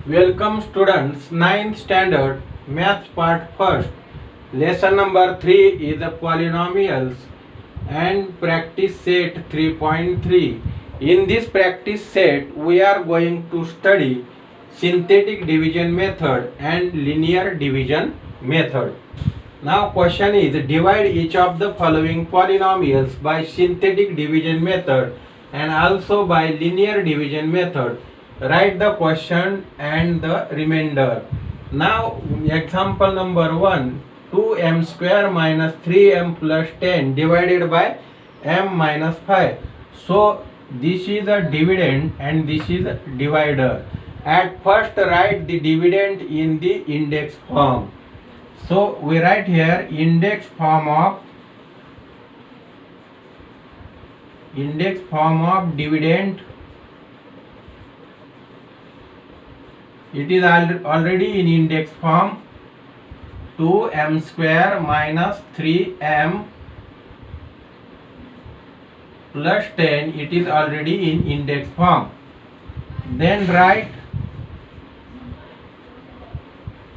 Welcome students, ninth standard, maths part first. Lesson number 3 is polynomials and practice set 3.3. In this practice set, we are going to study synthetic division method and linear division method. Now question is, divide each of the following polynomials by synthetic division method and also by linear division method. Write the question and the remainder. Now example number 1, 2m square minus 3m plus 10 divided by m minus 5. So this is a dividend and this is a divider. At first write the dividend in the index form. So we write here index form of dividend. It is already in index form. 2m square minus 3m plus 10. It is already in index form. Then write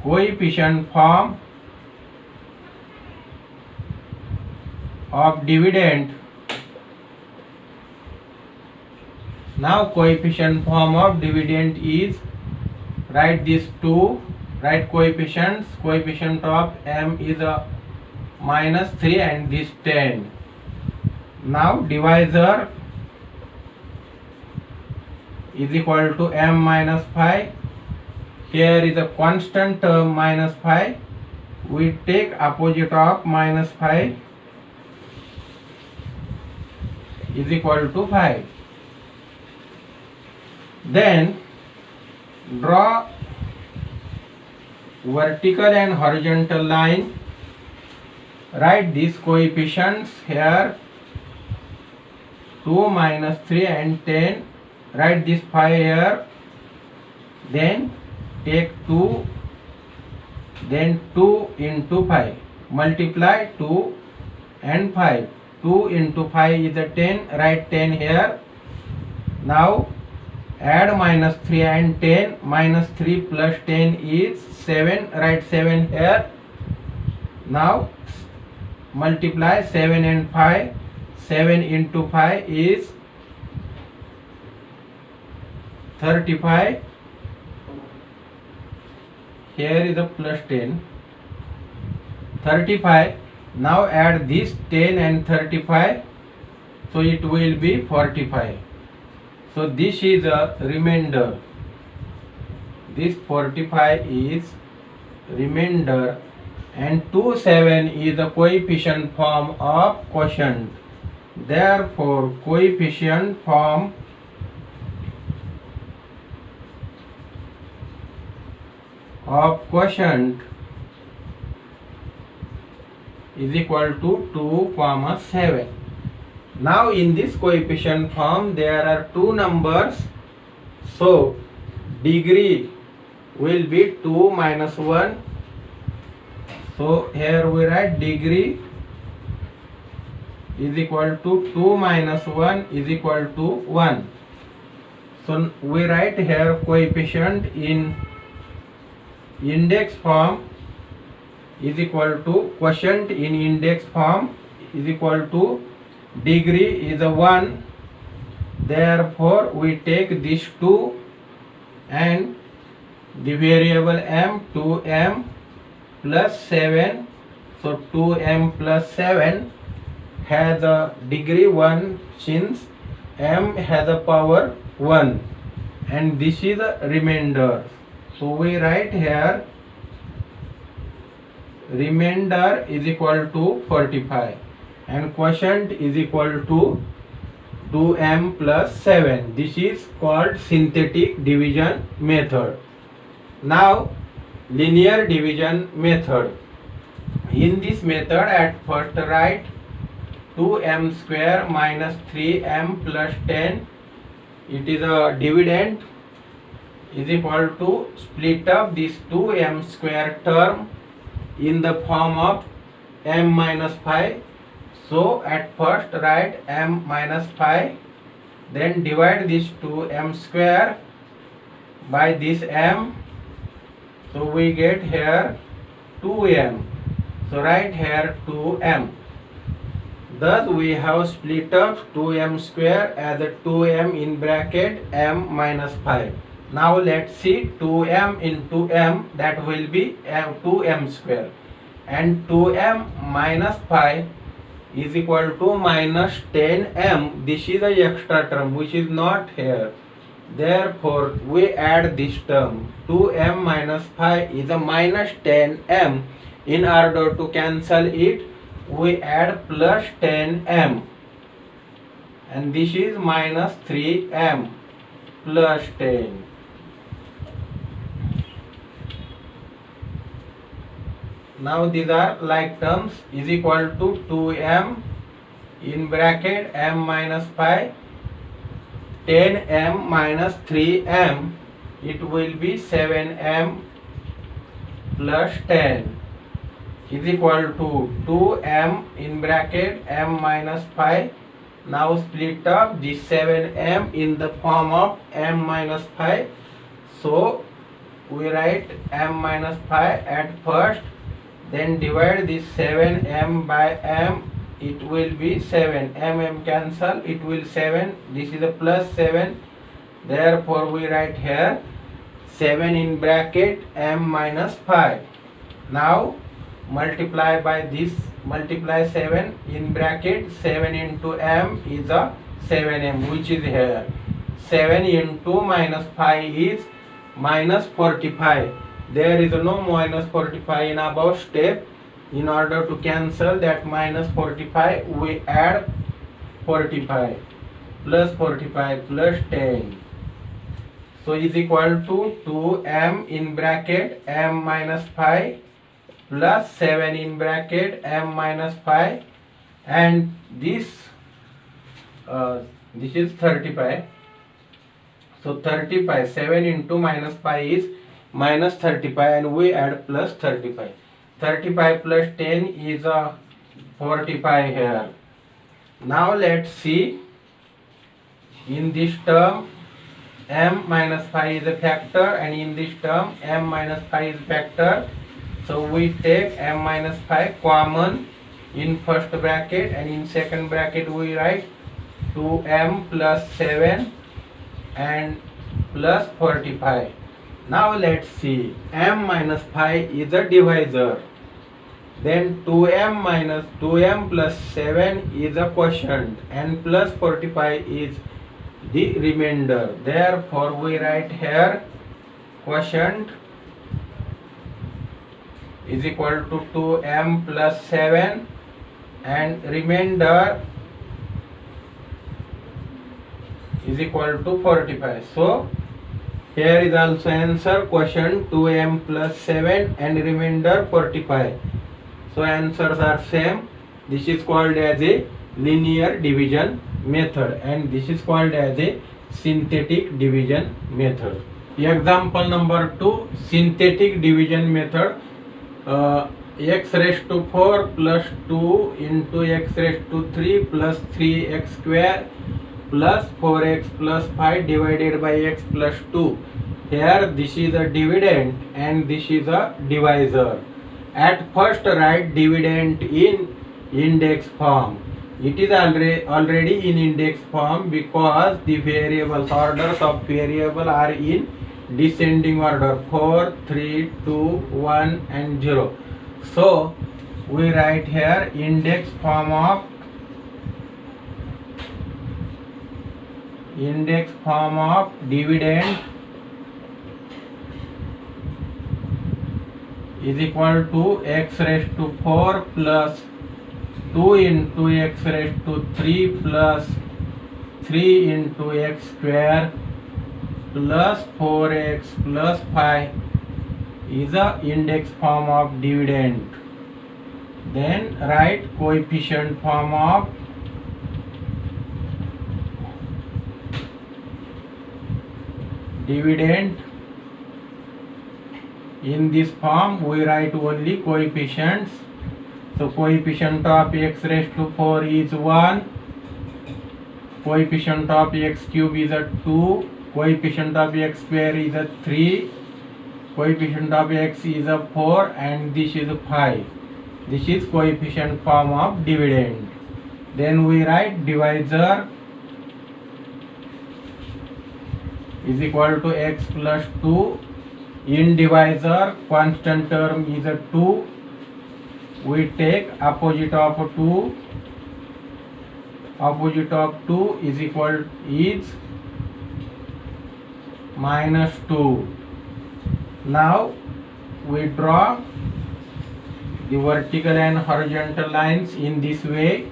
coefficient form of dividend. Now coefficient form of dividend is, write these two, write coefficients. Coefficient of m is a minus 3 and this 10. Now divisor is equal to m minus 5. Here is a constant term minus 5. We take opposite of minus 5 is equal to 5. Then draw vertical and horizontal line. Write these coefficients here, 2 minus 3 and 10. Write this 5 here. Then take 2, then 2 into 5. Multiply 2 and 5. 2 into 5 is a 10. Write 10 here. Now add minus 3 and 10. Minus 3 plus 10 is 7. Write 7 here. Now multiply 7 and 5. 7 into 5 is 35. Here is a plus 10. 35. Now add this 10 and 35. So it will be 45. So this is a remainder. This 45 is remainder and 27 is the coefficient form of quotient. Therefore coefficient form of quotient is equal to 2, 7. Now in this coefficient form there are two numbers, so degree will be 2 minus 1. So here we write degree is equal to 2 minus 1 is equal to 1. So we write here coefficient in index form is equal to quotient in index form is equal to degree is a 1. Therefore we take these two and the variable m, 2m plus 7. So 2m plus 7 has a degree 1 since m has a power 1 and this is a remainder. So we write here remainder is equal to 45 and quotient is equal to 2m plus 7. This is called synthetic division method. Now linear division method. In this method at first write 2m square minus 3m plus 10. It is a dividend is equal to split up this 2m square term in the form of m minus 5. So at first write m minus 5, then divide this to m square by this m, so we get here 2m. So write here 2m. Thus we have split up 2m square as a 2m in bracket m minus 5. Now let's see 2m into m, that will be 2m square, and 2m minus 5 is equal to minus 10m. This is a extra term which is not here. Therefore we add this term. 2m minus 5 is a minus 10m. In order to cancel it, we add plus 10m, and this is minus 3m plus 10. Now these are like terms, is equal to 2m in bracket m minus 5, 10m minus 3m, it will be 7m plus 10, is equal to 2m in bracket m minus 5. Now split up this 7m in the form of m minus 5. So we write m minus 5 at first, then divide this 7m by m, it will be 7. M cancel, it will 7. This is a plus 7. Therefore we write here 7 in bracket m minus 5. Now multiply by this, multiply 7 in bracket, 7 into m is a 7m, which is here. 7 into minus 5 is minus 45. There is no minus 45 in above step. In order to cancel that minus 45, we add 45 plus 45 plus 10. So is equal to 2m in bracket m minus 5 plus 7 in bracket m minus 5, and this is 35. So 35, 7 into minus 5 is minus 35, and we add plus 35. 35 plus 10 is 45 here. Now let's see, in this term m minus 5 is a factor, and in this term m minus 5 is factor. So we take m minus 5 common in first bracket, and in second bracket we write 2m plus 7 and plus 45. Now let's see, m minus 5 is a divisor, then 2m plus 7 is a quotient, and plus 45 is the remainder. Therefore we write here quotient is equal to 2m plus 7, and remainder is equal to 45. So here is also answer, quotient 2m plus 7 and remainder 45. So answers are same. This is called as a linear division method, and this is called as a synthetic division method. Example number 2, synthetic division method. X raised to 4 plus 2 into x raised to 3 plus 3x square plus 4x plus 5 divided by x plus 2. Here this is a dividend and this is a divisor. At first write dividend in index form. It is already in index form because the variables, orders of variable are in descending order, 4, 3, 2, 1 and 0. So we write here index form of dividend is equal to x raised to 4 plus 2 into x raised to 3 plus 3 into x square plus 4x plus 5 is a index form of dividend. Then write coefficient form of dividend. In this form we write only coefficients. So coefficient of x raised to 4 is 1, coefficient of x cube is a 2, coefficient of x square is a 3, coefficient of x is a 4, and this is a 5. This is coefficient form of dividend. Then we write divisor is equal to x plus 2. In divisor, constant term is a 2. We take opposite of 2. Opposite of 2 is equal is minus 2. Now we draw the vertical and horizontal lines in this way.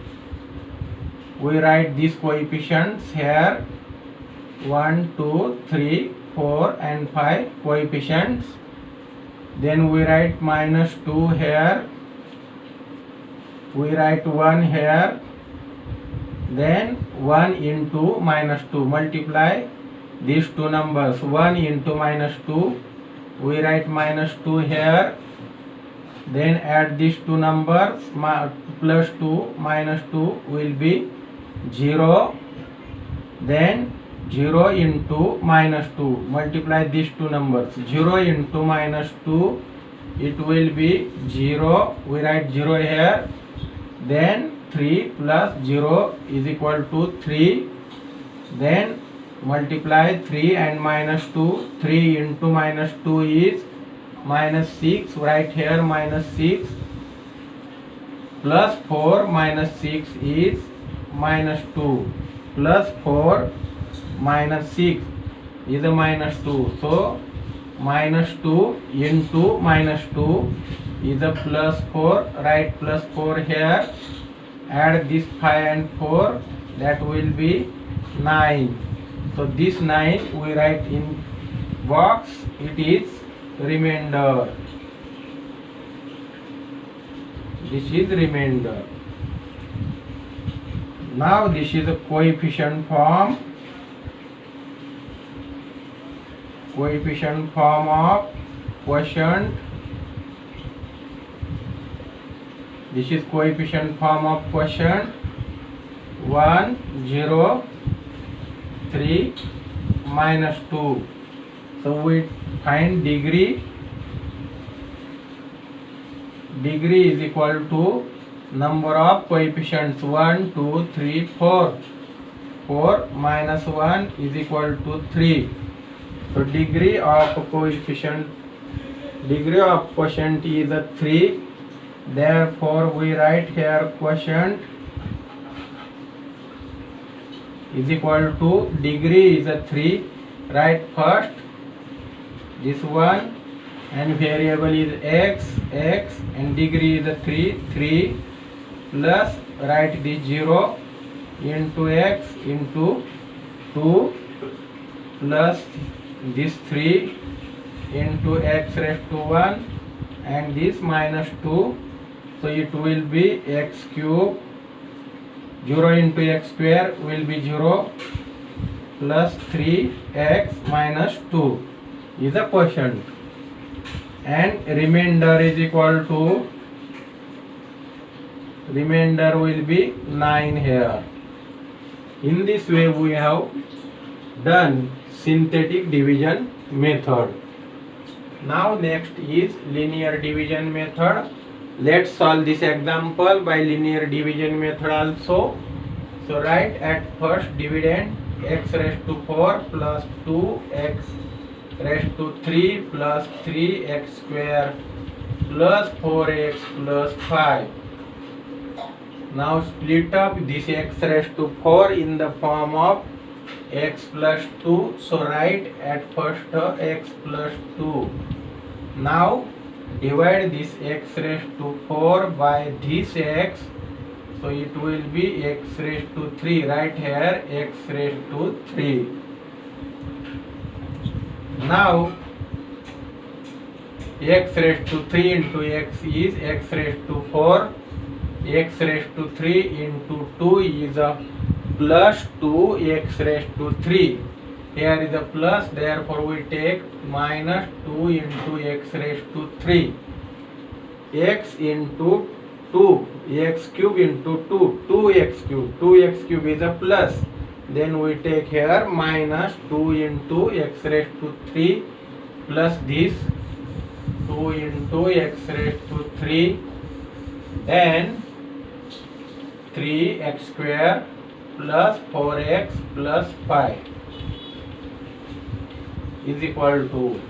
We write these coefficients here, 1, 2, 3, 4 and 5 coefficients. Then we write minus 2 here. We write 1 here. Then 1 into minus 2. Multiply these two numbers. 1 into minus 2. We write minus 2 here. Then add these two numbers. Plus 2 minus 2 will be 0. Then 0 into minus 2. Multiply these two numbers. 0 into minus 2. It will be 0. We write 0 here. Then 3 plus 0 is equal to 3. Then multiply 3 and minus 2. 3 into minus 2 is minus 6. Right here minus 6. Plus 4 minus 6 is minus 2. Plus 4 minus 6 is a minus 2. So minus 2 into minus 2 is a plus 4. Write plus 4 here. Add this 5 and 4, that will be 9. So this 9 we write in box, it is remainder. This is remainder. Now this is a coefficient form. Coefficient form of quotient. This is coefficient form of quotient. 1, 0, 3, minus 2. So we find degree. Degree is equal to number of coefficients 1, 2, 3, 4. 4 minus 1 is equal to 3. So degree of coefficient, degree of quotient is a 3. Therefore we write here quotient is equal to degree is a 3. Write first this one, and variable is x, and degree is a 3 plus write the 0 into x into 2 plus this 3 into x raised to 1 and this minus 2. So it will be x cube. 0 into x square will be 0 plus 3x minus 2 is a quotient, and remainder is equal to, remainder will be 9 here. In this way we have done synthetic division method. Now next is linear division method. Let's solve this example by linear division method also. So write at first dividend x raised to 4 plus 2x raised to 3 plus 3x square plus 4x plus 5. Now split up this x raised to 4 in the form of x plus 2. So write at first x plus 2. Now divide this x raised to 4 by this x. So it will be x raised to 3. Right here x raised to 3. Now x raised to 3 into x is x raised to 4. X raised to 3 into 2 is a plus 2 x raised to 3. Here is a plus, therefore we take minus 2 into x raised to 3. X into 2, x cube into 2, 2x cube. 2x cube is a plus. Then we take here minus 2 into x raised to 3 plus this 2 into x raised to 3, then 3x square plus 4x plus 5 is equal to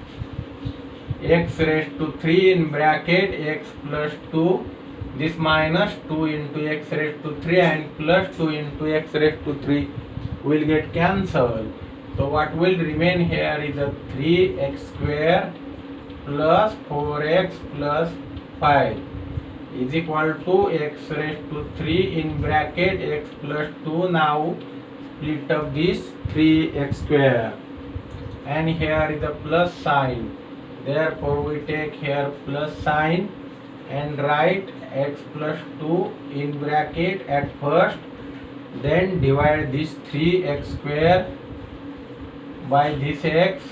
x raised to 3 in bracket x plus 2, this minus 2 into x raised to 3 and plus 2 into x raised to 3 will get cancelled. So what will remain here is a 3x square plus 4x plus 5 is equal to x raised to 3 in bracket x plus 2. Now split up this 3x square and here is a plus sign. Therefore we take here plus sign and write x plus 2 in bracket at first, then divide this 3x square by this x,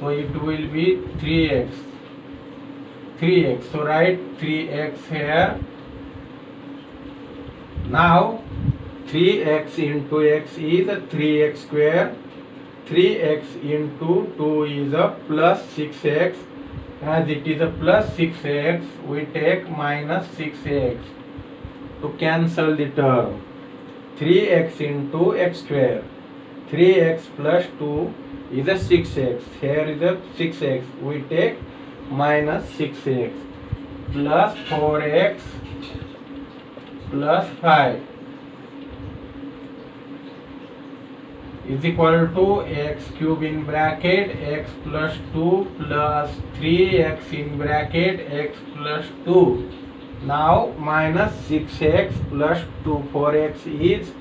so it will be 3x. So write 3x here. Now 3x into x is a 3x square. 3x into 2 is a plus 6x. As it is a plus 6x, we take minus 6x to cancel the term. 3x into x square. 3x plus 2 is a 6x. Here is a 6x. We take minus 6x plus 4x plus 5 is equal to x cube in bracket x plus 2 plus 3x in bracket x plus 2. Now minus 6x plus 4x is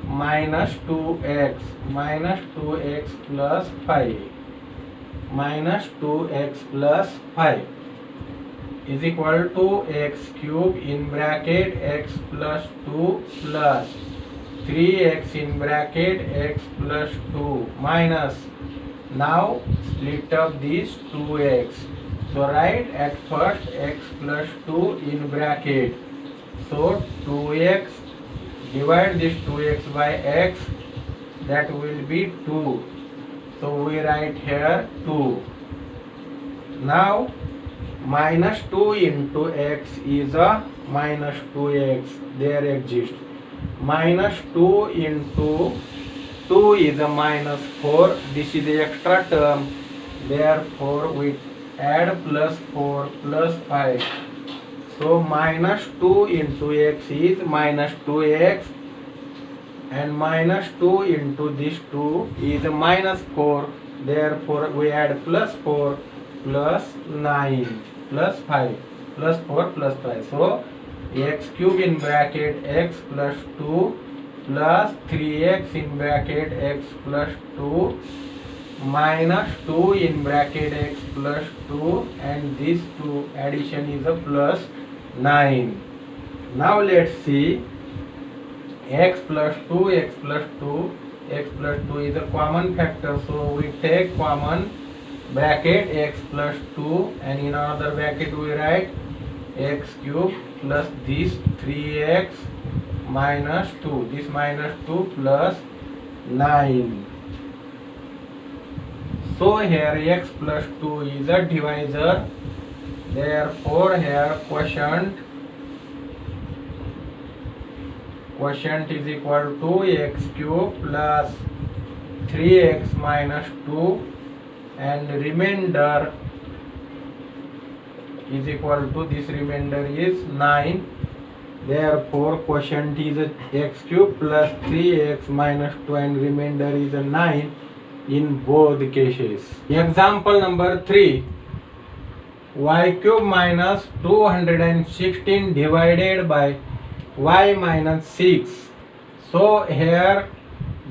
minus 2x plus 5 minus 2x plus 5 is equal to x cube in bracket x plus 2 plus 3x in bracket x plus 2 minus, now split up these 2x. So write at first x plus 2 in bracket. So 2x, divide this 2x by x, that will be 2. So we write here 2. Now minus 2 into x is a minus 2x. There exists. Minus 2 into 2 is a minus 4. This is the extra term. Therefore we add plus 4 plus 5. So minus 2 into x is minus 2x. And minus 2 into this 2 is a minus 4. Therefore we add plus 4 plus 9 plus 5 plus 4 plus 5. So x cube in bracket x plus 2 plus 3x in bracket x plus 2 minus 2 in bracket x plus 2, and this 2 addition is a plus 9. Now let's see x plus 2 x plus 2. X plus 2 is a common factor, so we take common bracket x plus 2 and in another bracket we write x cube plus this 3x minus 2, this minus 2 plus 9. So here x plus 2 is a divisor, therefore here quotient is equal to x cube plus 3x minus 2 and remainder is equal to, this remainder is 9. Therefore quotient is x cube plus 3x minus 2 and remainder is 9 in both cases. Example number 3. Y cube minus 216 divided by y minus 6. So here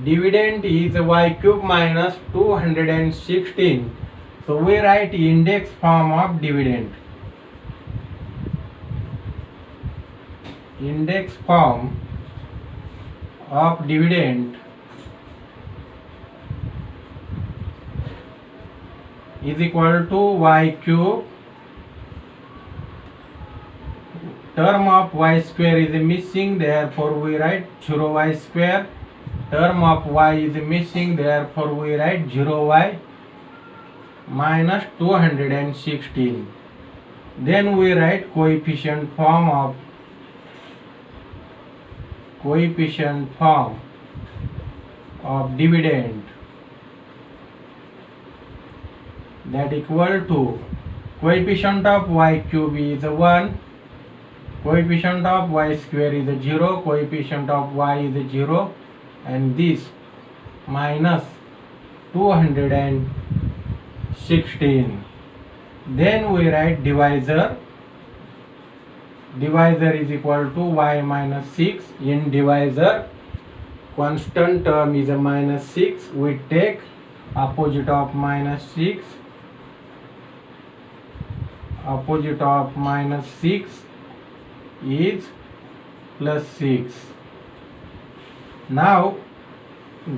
dividend is y cube minus 216. So we write index form of dividend. Index form of dividend is equal to y cube. Term of y square is missing, therefore we write 0y square term of y is missing, therefore we write 0y minus 216. Then we write coefficient form of dividend, that equal to coefficient of y cube is 1, coefficient of y square is 0, coefficient of y is 0, and this minus 216. Then we write divisor. Divisor is equal to y minus 6. In divisor, constant term is a minus 6. We take opposite of minus 6. Opposite of minus 6 is plus 6. Now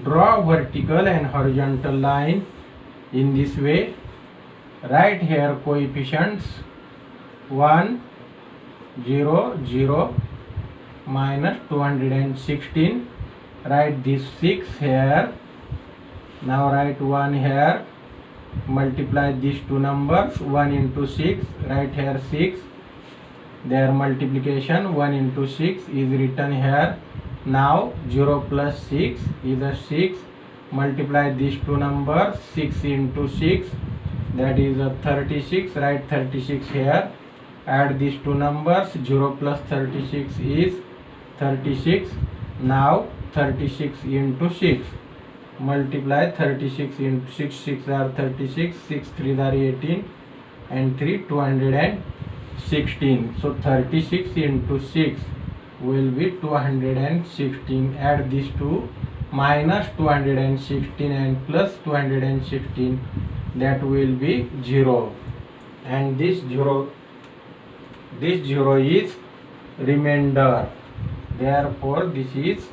draw vertical and horizontal line in this way. Write here coefficients 1, 0, 0, minus 216. Write this 6 here. Now write 1 here. Multiply these two numbers, 1 into 6. Write here 6. Their multiplication 1 into 6 is written here. Now 0 plus 6 is a 6. Multiply these two numbers, 6 into 6, that is a 36. Write 36 here. Add these two numbers, 0 plus 36 is 36. Now 36 into 6. Multiply 36 into 6, 6 are 36, 6 3 are 18, and 3 216. So 36 into 6 will be 216. Add these two, minus 216 and plus 216, that will be 0, and this 0 is remainder, therefore this is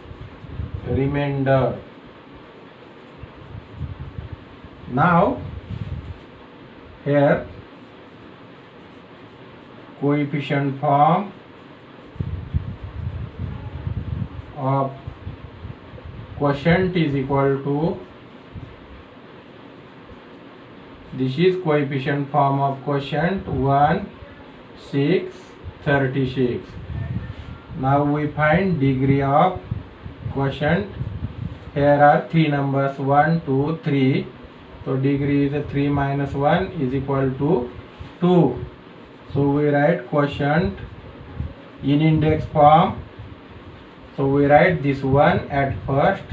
remainder. Now here coefficient form of quotient is equal to, this is coefficient form of quotient 1, 6, 36. Now we find degree of quotient. Here are three numbers 1, 2, 3. So degree is 3 minus 1 is equal to 2. So we write quotient in index form. So we write this 1 at first,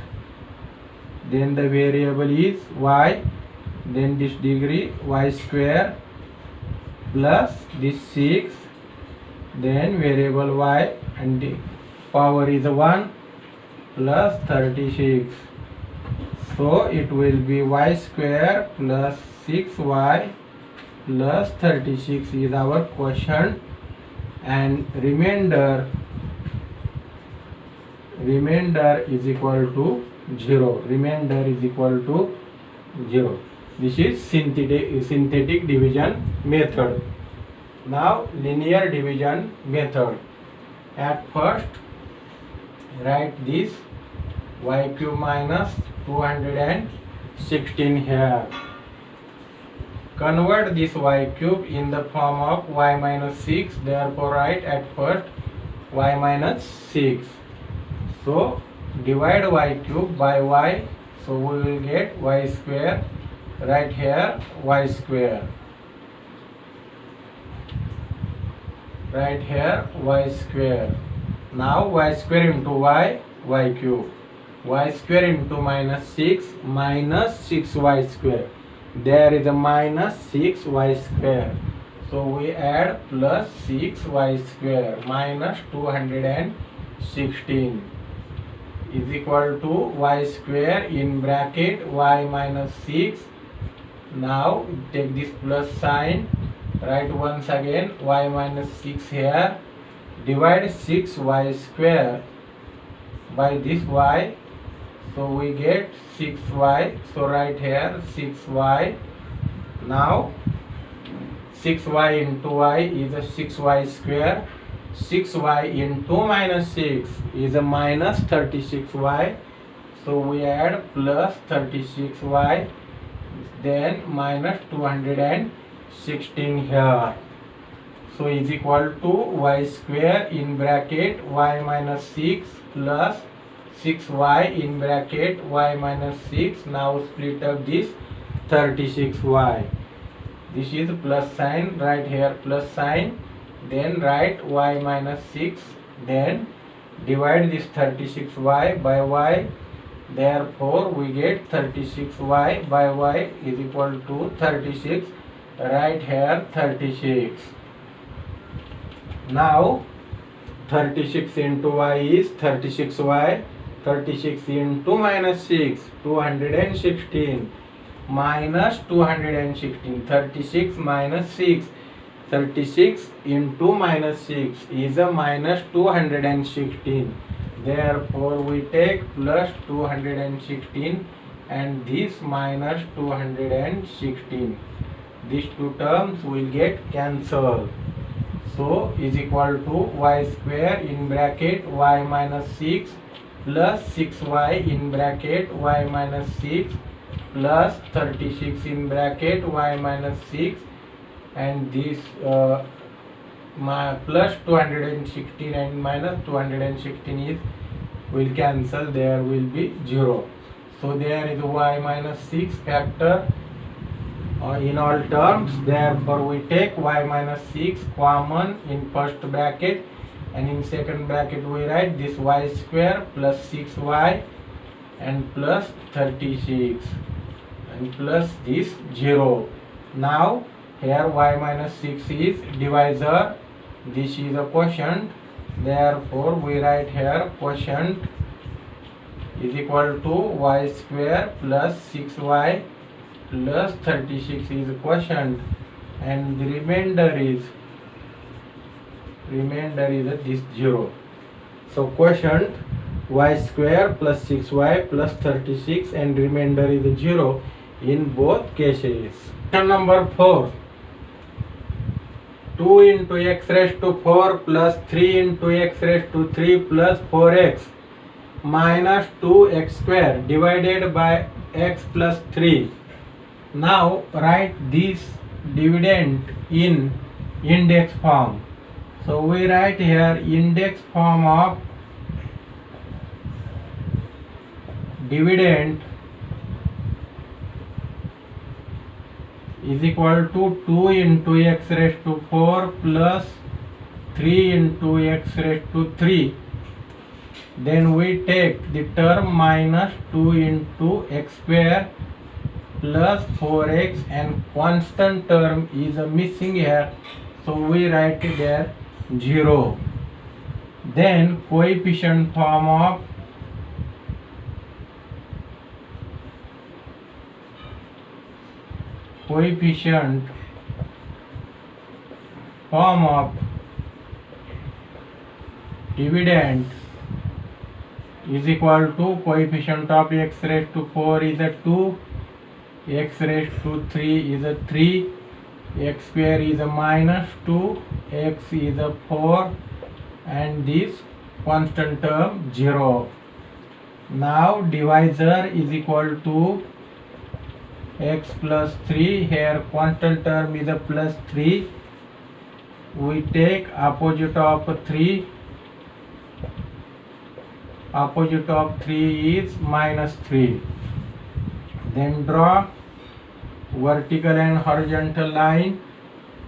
then the variable is y, then this degree y square plus this 6, then variable y, and the power is 1 plus 36. So it will be y square plus 6y plus 36 is our quotient, and remainder is equal to 0. Remainder is equal to 0. This is synthetic division method. Now linear division method. At first write this y cube minus 216 here. Convert this y cube in the form of y minus 6. Therefore write at first y minus 6. So divide y cube by y. So we will get y square. Write here y square. Write here y square. Now y square into y cube. Y square into minus 6 6y square. There is a minus 6y square. So we add plus 6y square minus 216 is equal to y square in bracket y minus 6. Now take this plus sign. Write once again y minus 6 here. Divide 6y square by this y. So we get 6y. So write here 6y. Now 6y into y is a 6y square. 6y into minus 6 is a minus 36y. So we add plus 36y, then minus 216 here. So is equal to y square in bracket y minus 6 plus 6y in bracket y minus 6. Now split up this 36y. This is plus sign, right here plus sign, then write y minus 6, then divide this 36y by y. Therefore we get 36y by y is equal to 36. Right here 36. Now 36 into y is 36y. 36 into minus 6, 216, minus 216, 36 minus 6, 36 into minus 6 is a minus 216. Therefore we take plus 216 and this minus 216. These two terms will get cancelled. So is equal to y square in bracket y minus 6 plus 6y in bracket y minus 6 plus 36 in bracket y minus 6, and this plus 216 and minus 216 is will cancel, there will be 0. So there is y minus 6 factor in all terms. Therefore we take y minus 6 common in first bracket, and in second bracket we write this y square plus 6y and plus 36 and plus this 0. Now here y minus 6 is divisor, this is a quotient. Therefore we write here quotient is equal to y square plus 6y plus 36 is a quotient, and the remainder is this 0. So quotient y square plus 6y plus 36 and remainder is 0 in both cases. Question number 4. 2 into x raised to 4 plus 3 into x raised to 3 plus 4x minus 2x square divided by x plus 3. Now write this dividend in index form. So we write here index form of dividend is equal to 2 into x raised to 4 plus 3 into x raised to 3. Then we take the term minus 2 into x square plus 4x, and constant term is missing here, so we write there 0. Then coefficient form of dividend is equal to coefficient of x raised to 4 is a 2, x raised to 3 is a 3, x square is a minus 2, x is a 4, and this constant term 0. Now divisor is equal to x plus 3, here constant term is a plus 3, we take opposite of 3, opposite of 3 is minus 3. Then draw vertical and horizontal line,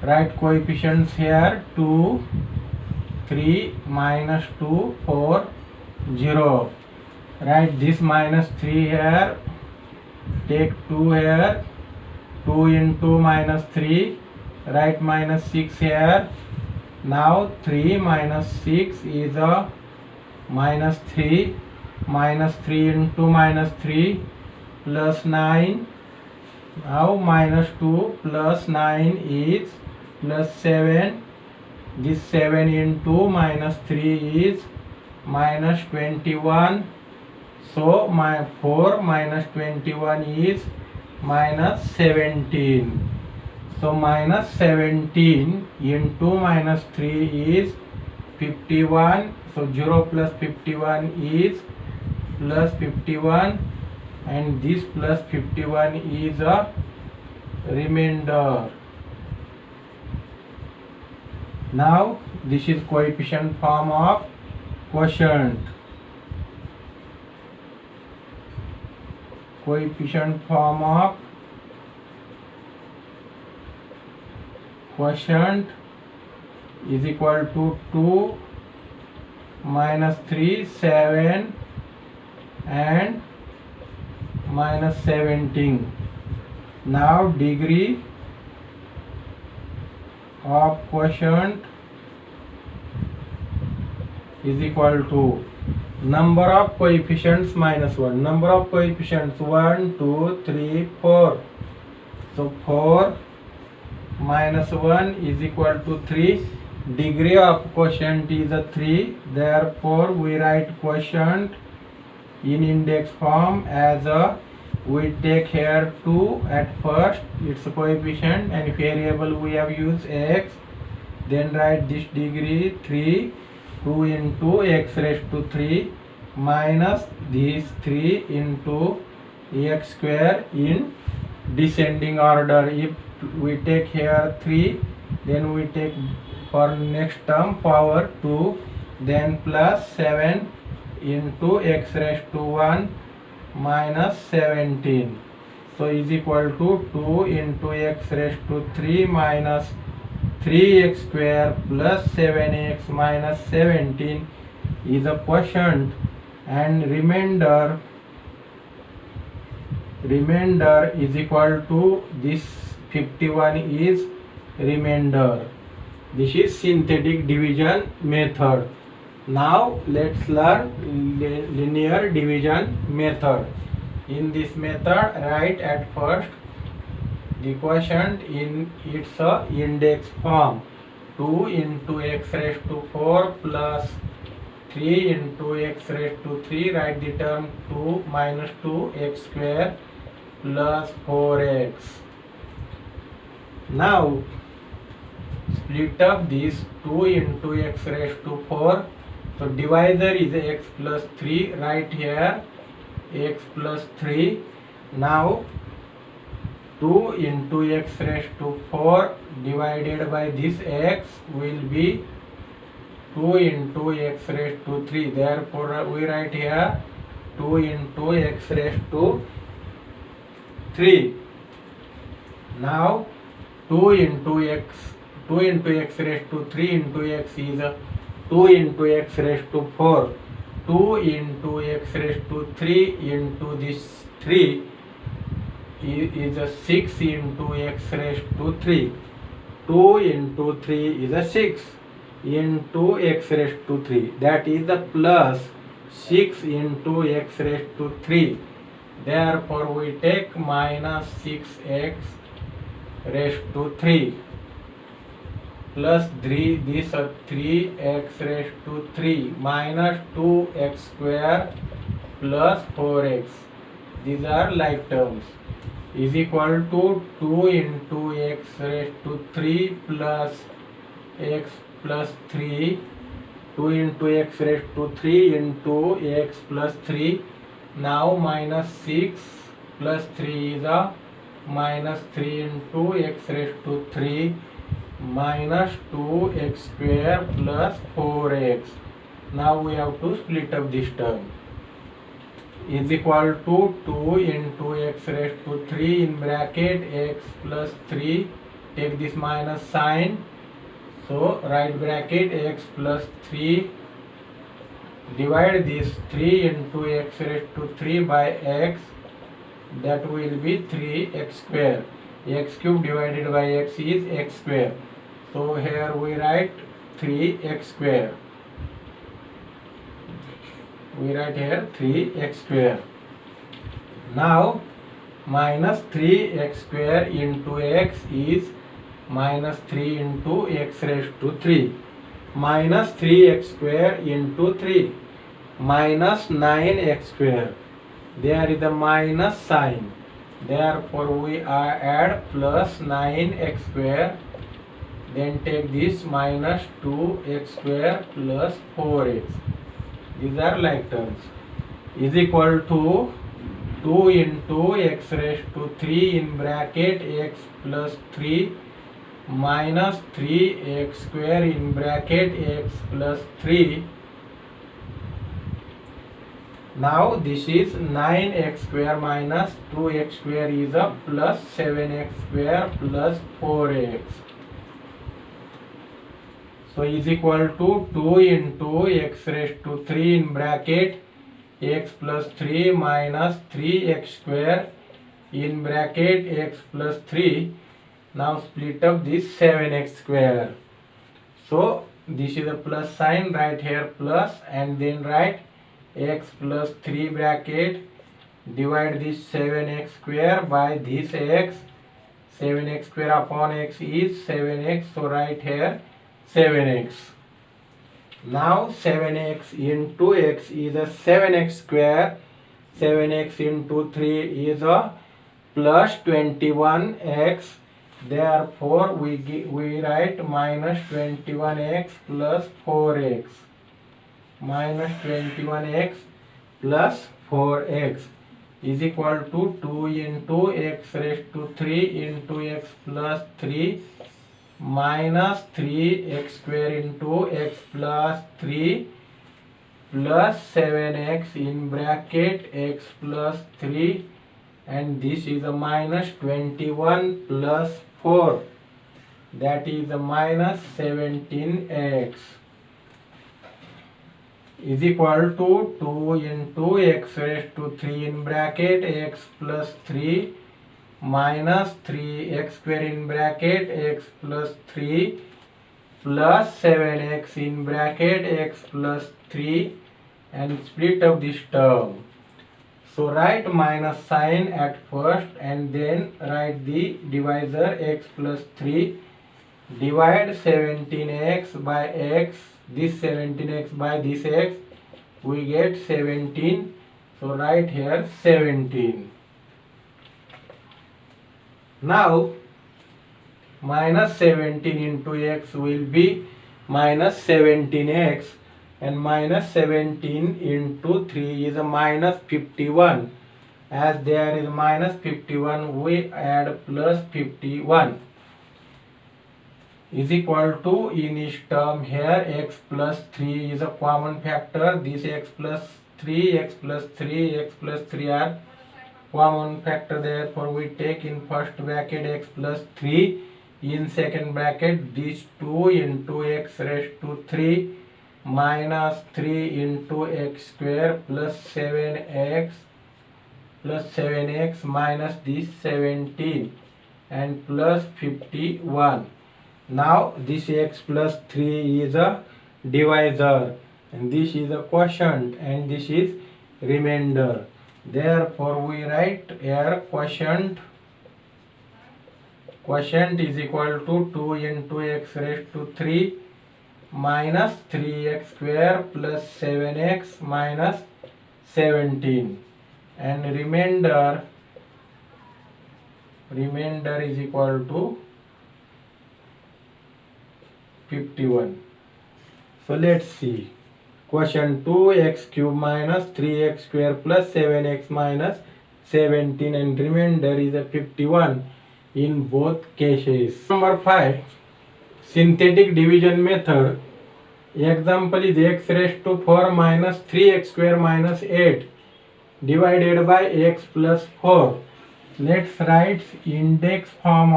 write coefficients here 2, 3, minus 2, 4, 0. Write this minus 3 here, take 2 here, 2 into minus 3, write minus 6 here. Now 3 minus 6 is a minus 3, minus 3 into minus 3 plus 9. Now minus 2 plus 9 is plus 7. This 7 into minus 3 is minus 21. So my 4 minus 21 is minus 17. So minus 17 into minus 3 is 51. So 0 plus 51 is plus 51, and this plus 51 is a remainder. Now this is coefficient form of quotient. Coefficient form of quotient is equal to 2 minus 3, 7 and minus 17. Now degree of quotient is equal to number of coefficients minus 1. Number of coefficients 1, 2, 3, 4. So 4 minus 1 is equal to 3. Degree of quotient is a 3. Therefore we write quotient in index form as a, we take here 2 at first, its coefficient, and variable we have used x. Then write this degree 3, 2 into x raised to 3 minus this 3 into x square in descending order. If we take here 3, then we take for next term power 2, then plus 7 into x raised to 1 minus 17. So is equal to 2 into x raised to 3 minus 3x square plus 7x minus 17 is a quotient, and remainder is equal to this 51 is remainder. This is synthetic division method. Now let's learn linear division method. In this method, write at first the quotient in its index form. 2 into x raised to 4 plus 3 into x raised to 3. Write the term 2 minus 2x square plus 4x. Now split up this 2 into x raised to 4. So divisor is x plus 3. Write here x plus 3. Now 2 into x raised to 4 divided by this x will be 2 into x raised to 3. Therefore we write here 2 into x raised to 3. Now 2 into x raised to 3 into x is 2 into x raised to 4. 2 into x raised to 3 into this 3 is a 6 into x raised to 3. 2 into 3 is a 6 into x raised to 3. That is the plus 6 into x raised to 3. Therefore we take minus 6x raised to 3 plus 3, this 3x raised to 3 minus 2x square plus 4x. These are like terms. Is equal to 2 into x raised to 3 plus x plus 3. 2 into x raised to 3 into x plus 3. Now minus 6 plus 3 is a minus 3 into x raised to 3 minus 2x square plus 4x. Now we have to split up this term. Is equal to 2 into x raised to 3 in bracket x plus 3. Take this minus sign. So right bracket x plus 3. Divide this 3 into x raised to 3 by x. That will be 3x square. X cube divided by x is x square. So here we write 3x square. We write here 3x square. Now minus 3x square into x is minus 3 into x raised to 3. Minus 3x square into 3 minus 9x square. There is a minus sign. Therefore we add plus 9x square. Then take this minus 2x square plus 4x. These are like terms. is equal to 2 into x raised to 3 in bracket x plus 3 minus 3x square in bracket x plus 3. Now this is 9x square minus 2x square is a plus 7x square plus 4x. So is equal to 2 into x raised to 3 in bracket x plus 3 minus 3x square in bracket x plus 3. Now split up this 7x square. So this is a plus sign, write here plus and then write x plus 3 bracket, divide this 7x square by this x. 7x square upon x is 7x, so write here 7x. Now 7x into x is a 7x square. 7x into 3 is a plus 21x. Therefore we write minus 21x plus 4x. Minus 21x plus 4x is equal to 2 into x raised to 3 into x plus 3 minus 3x square into x plus 3 plus 7x in bracket x plus 3, and this is a minus 21 plus 4, that is a minus 17x, is equal to 2 into x raised to 3 in bracket x plus 3 minus 3x square in bracket x plus 3 plus 7x in bracket x plus 3, and split up this term. So write minus sign at first and then write the divisor x plus 3. Divide 17x by x, this 17x by this x, we get 17. So write here 17. Now minus 17 into x will be minus 17x, and minus 17 into 3 is a minus 51. As there is minus 51, we add plus 51 is equal to, in each term here x plus 3 is a common factor. This x plus 3, x plus 3, x plus 3 are common factor. Therefore we take in first bracket x plus 3, in second bracket these 2 into x raised to 3 minus 3 into x square plus 7x minus this 17 and plus 51. Now this x plus 3 is a divisor, and this is a quotient, and this is remainder. Therefore we write here quotient is equal to 2 into x raised to 3 minus 3x square plus 7x minus 17, and remainder is equal to 51. So let's see. Quotient 2x cube minus 3x square plus 7x minus 17, and remainder is a 51 in both cases. Number 5. Synthetic division method. Example is x raised to 4 minus 3x square minus 8 divided by x plus 4. Let's write index form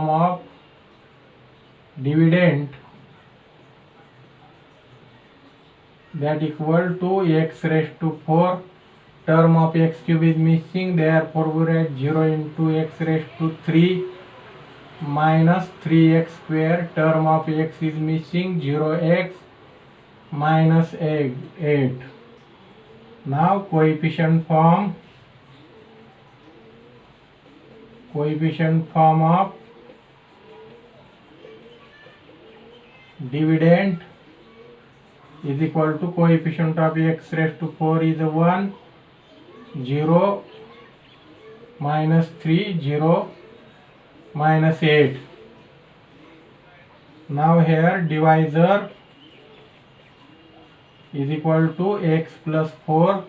of dividend, that equal to x raised to 4. Term of x cube is missing, therefore we write 0 into x raised to 3 minus 3x square. Term of x is missing, 0x minus 8. Now coefficient form of dividend is equal to coefficient of x raised to 4 is 1, 0 minus 3, 0 minus 8. Now here divisor is equal to x plus 4.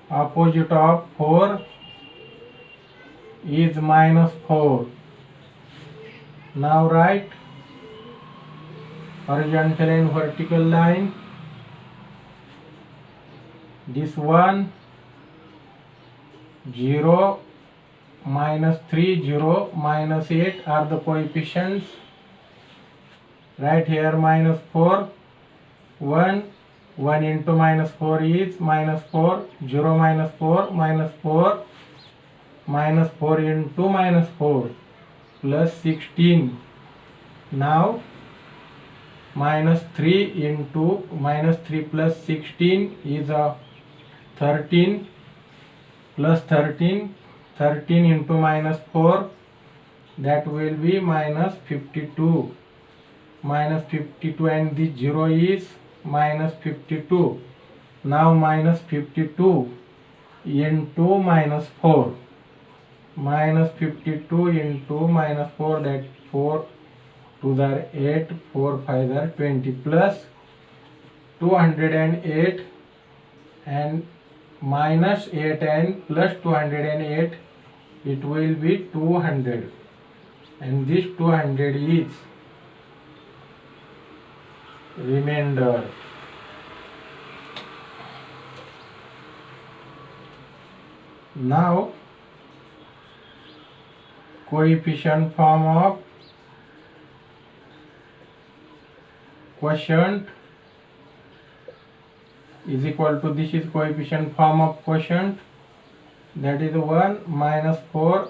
Opposite of 4 is minus 4. Now write horizontal and vertical line. This one 0, minus 3, 0, minus 8 are the coefficients. Right here minus 4, 1, 1 into minus 4 is minus 4, 0 minus 4, minus 4, minus 4 into minus 4, plus 16. Now minus 3 into minus 3 plus 16 is a 13, plus 13, 13 into minus 4, that will be minus 52. Minus 52 and the 0 is minus 52. Now minus 52 into minus 4. Minus 52 into minus 4, that 4 2 are 8, 4 5 are 20, plus 208 and minus 8 and plus 208, it will be 200, and this 200 is remainder. Now coefficient form of quotient is equal to, this is coefficient form of quotient, that is 1, minus 4,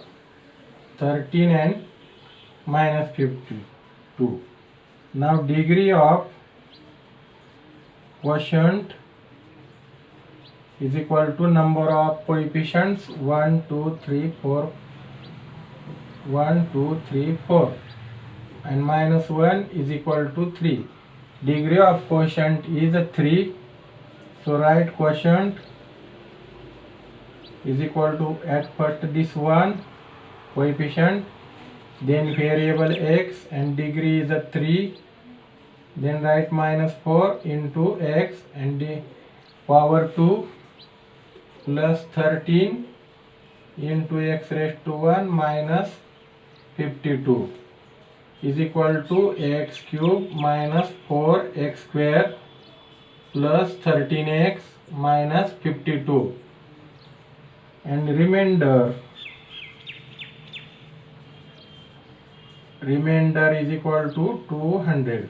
13 and minus 52. Now degree of quotient is equal to number of coefficients 1, 2, 3, 4, 1, 2, 3, 4, and minus 1 is equal to 3. Degree of quotient is 3. So write quotient is equal to, at first this one coefficient, then variable x, and degree is 3, then write minus 4 into x and the power 2 plus 13 into x raised to 1 minus 52 is equal to x cube minus 4x square plus 13x minus 52, and remainder is equal to 200.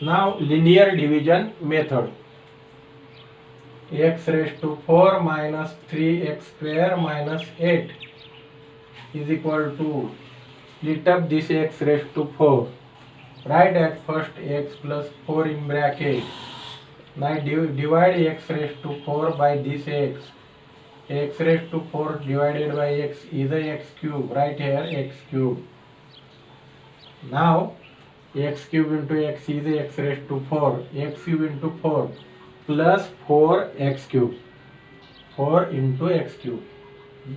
Now linear division method. X raised to 4 minus 3x square minus 8 is equal to, split up this x raised to 4. Write at first x plus 4 in bracket. Now divide x raised to 4 by this x. X raised to 4 divided by x is a x cube. Right here x cube. Now x cube into x is a x raised to 4. X cube into 4 plus 4 x cube. 4 into x cube.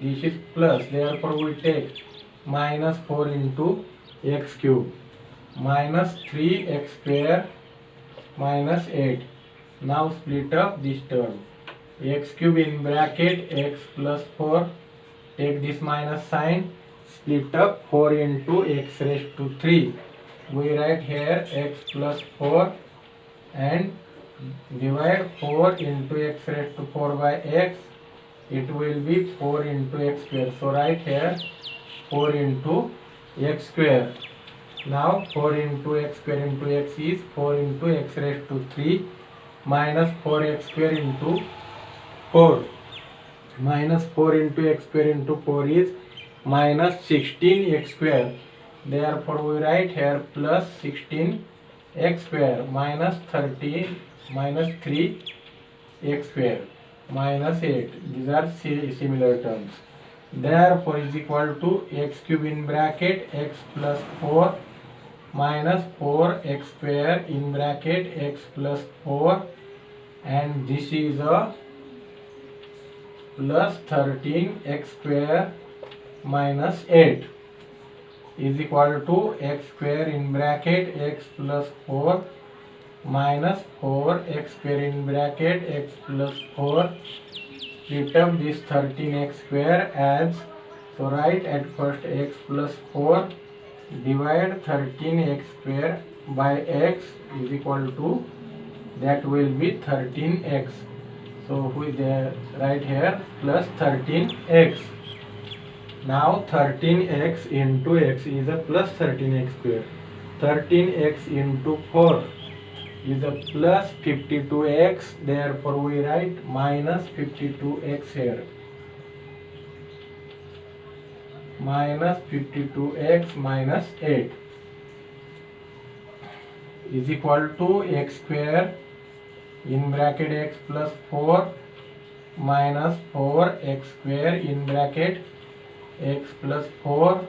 This is plus, therefore we take minus 4 into x cube minus 3x square minus 8. Now split up this term. X cube in bracket x plus 4. Take this minus sign. Split up 4 into x raised to 3. We write here x plus 4 and divide 4 into x raised to 4 by x. It will be 4 into x square. So write here 4 into x square. Now 4 into x square into x is 4 into x raised to 3 minus 4x square into 4. Minus 4 into x square into 4 is minus 16x square. Therefore we write here plus 16x square minus 13 minus 3x square minus 8. These are similar terms. Therefore is equal to x cube in bracket x plus 4 minus 4x square in bracket x plus 4, and this is a plus 13x square minus 8. is equal to x square in bracket x plus 4 minus 4x square in bracket x plus 4. Split up this 13x square as, so write at first x plus 4 divide 13x square by x is equal to, that will be 13x. So we write here plus 13x. Now 13x into x is a plus 13x square. 13x into 4 is a plus 52x. Therefore we write minus 52x here. Minus 52x minus 8 is equal to x square in bracket x plus 4 minus 4x square in bracket x plus 4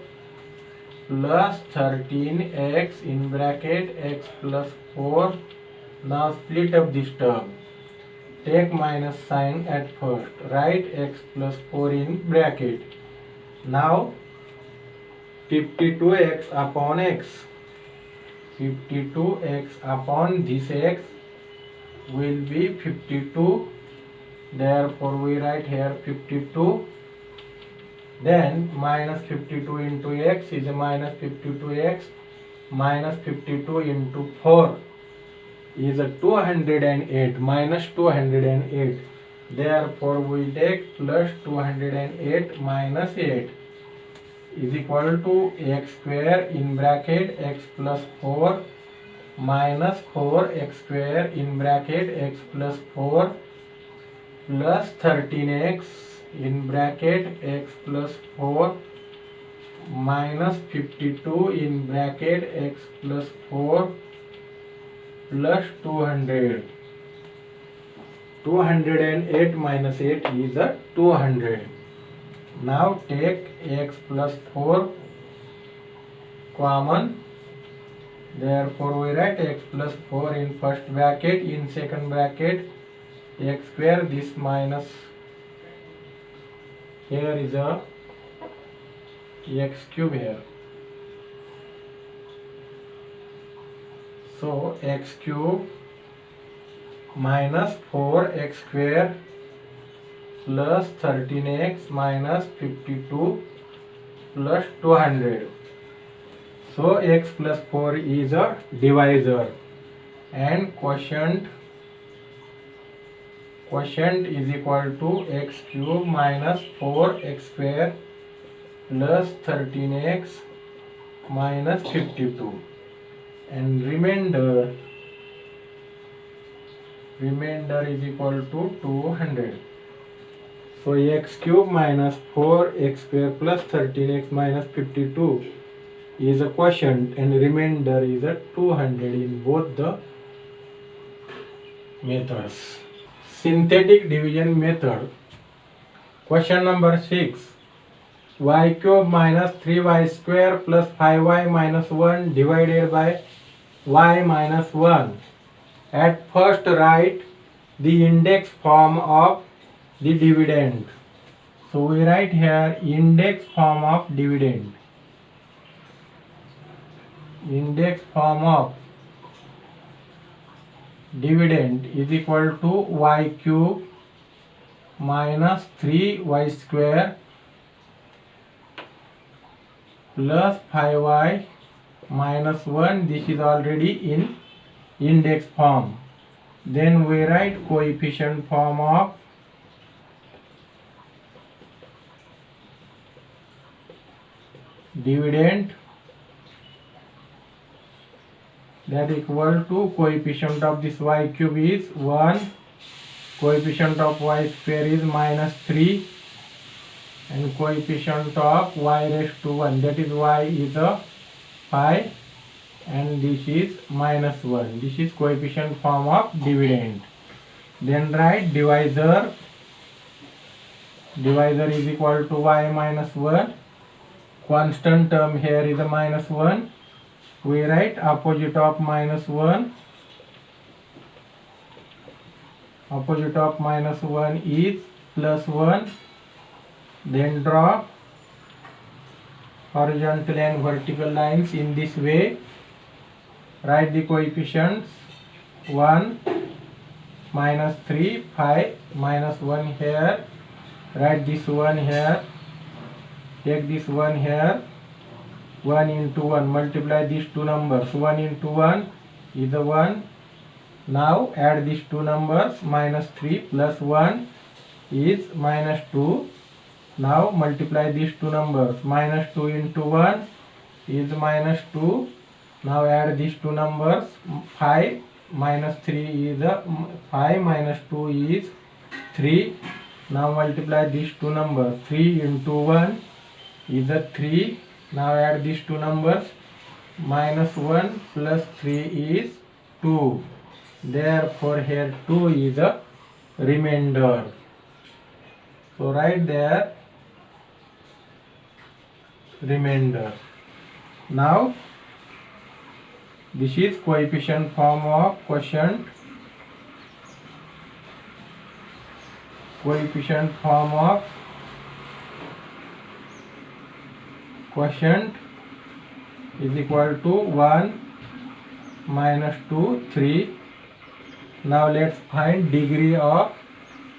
plus 13x in bracket x plus 4. Now split up this term. Take minus sign at first. Write x plus 4 in bracket. Now 52x upon x. 52x upon this x will be 52. Therefore we write here 52. Then minus 52 into x is a minus 52x. Minus 52 into 4 is a 208. Minus 208. Therefore we take plus 208 minus 8 is equal to x square in bracket x plus 4 minus 4x square in bracket x plus 4 plus 13x in bracket x plus 4 minus 52 in bracket x plus 4 plus 200. 208 minus 8 is a 200. Now take x plus 4 common. Therefore we write x plus 4 in first bracket, in second bracket x square, this minus, here is a x cube here. So x cube minus 4x square plus 13x minus 52 plus 200. So x plus 4 is a divisor and quotient is equal to x cube minus 4x square plus 13x minus 52 and remainder is equal to 200. So x cube minus 4x square plus 13x minus 52 is a quotient and remainder is a 200 in both the methods. Synthetic division method. Question number 6. Y cube minus 3y square plus 5y minus 1 divided by y minus 1. At first write the index form of the dividend. So we write here index form of dividend. Index form of dividend is equal to y cube minus 3y square plus 5y minus 1. This is already in index form. Then we write coefficient form of dividend, that equal to coefficient of this y cube is 1, coefficient of y square is minus 3 and coefficient of y raised to 1, that is y is a 5 and this is minus 1. This is coefficient form of dividend. Then write divisor. Divisor is equal to y minus 1. Constant term here is a minus 1. We write opposite of minus 1. Opposite of minus 1 is plus 1. Then drop horizontal and vertical lines in this way. Write the coefficients. 1, minus 3, 5, minus 1 here. Write this one here. Take this one here. 1 into 1. Multiply these two numbers. 1 into 1 is the 1. Now add these two numbers. Minus 3 plus 1 is minus 2. Now multiply these two numbers. Minus 2 into 1 is minus 2. Now add these two numbers. 5 minus 3 is 5 minus 2 is 3. Now multiply these two numbers. 3 into 1 is 3. Now add these two numbers. Minus 1 plus 3 is 2. Therefore here 2 is a remainder. So write there remainder. Now this is coefficient form of quotient. Coefficient form of quotient is equal to 1 minus 2, 3. Now let's find degree of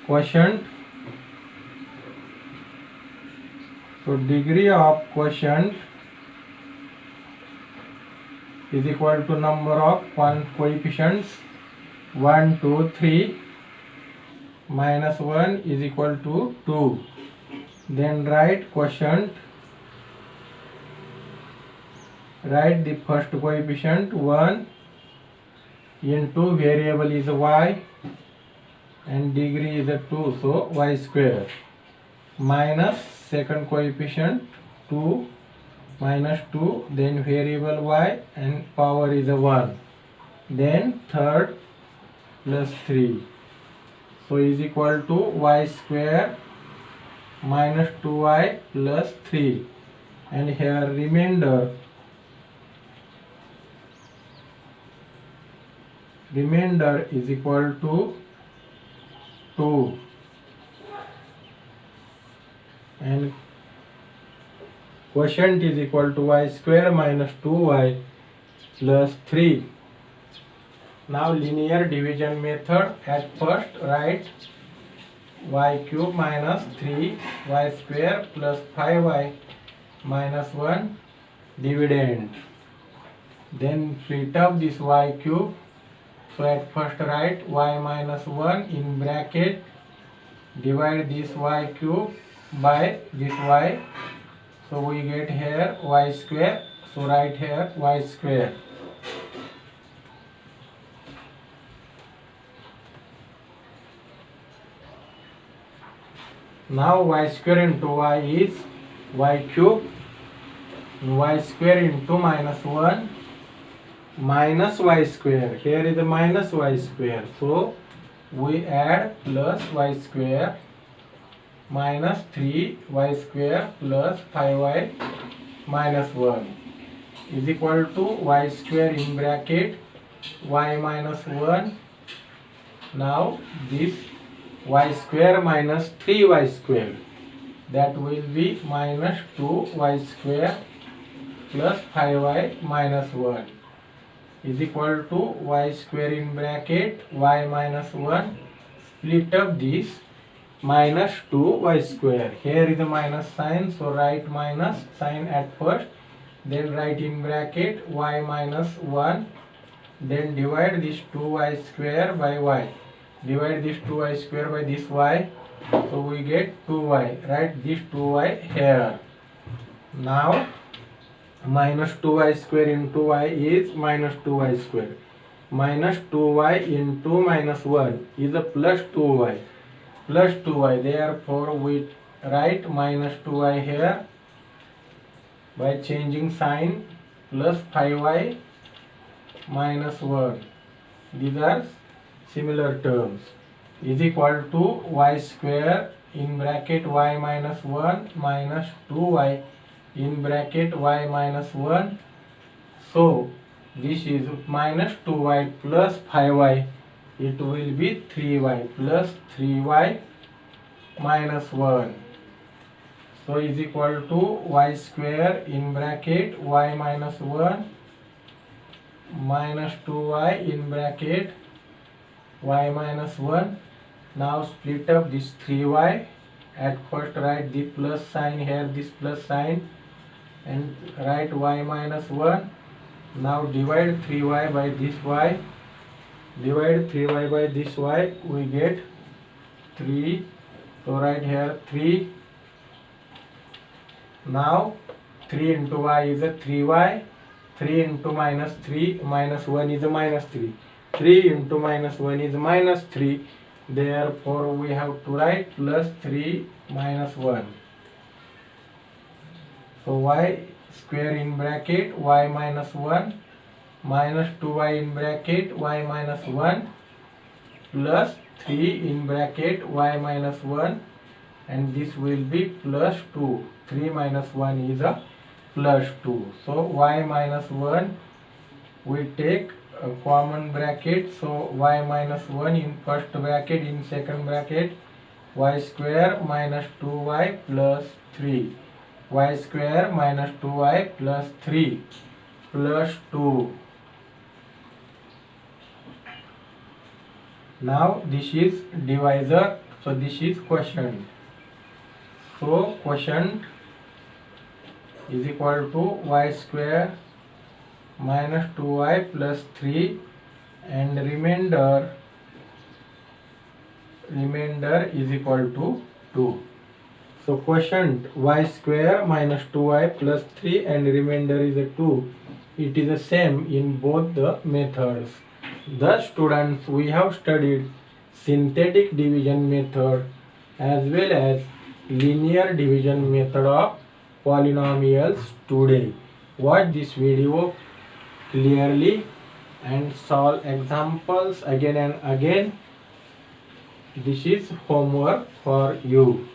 quotient. So degree of quotient is equal to number of coefficients 1, 2, 3 minus 1 is equal to 2. Then write quotient. Write the first coefficient 1 into variable is y and degree is 2, so y square, minus second coefficient 2 minus 2, then variable y and power is 1, then third plus 3, so is equal to y square minus 2y plus 3, and here remainder is equal to 2, and quotient is equal to y square minus 2y plus 3. Now linear division method. At first write y cube minus 3y square plus 5y minus 1 dividend. Then split up this y cube. So at first write y minus 1 in bracket, divide this y cube by this y, so we get here y square, so write here y square. Now y square into y is y cube, y square into minus 1 minus y square, here is the minus y square, so we add plus y square minus 3y square plus 5y minus 1 is equal to y square in bracket y minus 1. Now this y square minus 3y square, that will be minus 2y square plus 5y minus 1 is equal to y square in bracket y minus 1, split up this minus 2y square, here is the minus sign, so write minus sign at first, then write in bracket y minus 1, then divide this 2y square by y, divide this 2y square by this y, so we get 2y, write this 2y here. Now minus 2y square into y is minus 2y square, minus 2y into minus 1 is a plus 2y, plus 2y, therefore we write minus 2y here by changing sign, plus 5y minus 1, these are similar terms, is equal to y square in bracket y minus 1 minus 2y in bracket y minus 1, so this is minus 2y plus 5y, it will be 3y plus 3y minus 1, So is equal to y square in bracket y minus 1 minus 2y in bracket y minus 1. Now split up this 3y. At first write the plus sign here, this plus sign, and write y minus 1. Now divide 3y by this y. Divide 3y by this y, we get 3. So write here 3. Now 3 into y is a 3y. 3 into minus 3, minus 1 is a minus 3. 3 into minus 1 is minus 3. Therefore we have to write plus 3 minus 1. So y square in bracket y minus 1 minus 2y in bracket y minus 1 plus 3 in bracket y minus 1, and this will be plus 2. 3 minus 1 is a plus 2. So y minus 1, we take a common bracket. So y minus 1 in first bracket, in second bracket y square minus 2y plus 3. Y square minus 2y plus 3 plus 2. Now this is divisor, so this is quotient. So quotient is equal to y square minus 2y plus 3, and remainder is equal to 2. So quotient y square minus 2y plus 3 and remainder is a 2. It is the same in both the methods. Thus students, we have studied synthetic division method as well as linear division method of polynomials today. Watch this video clearly and solve examples again and again. This is homework for you.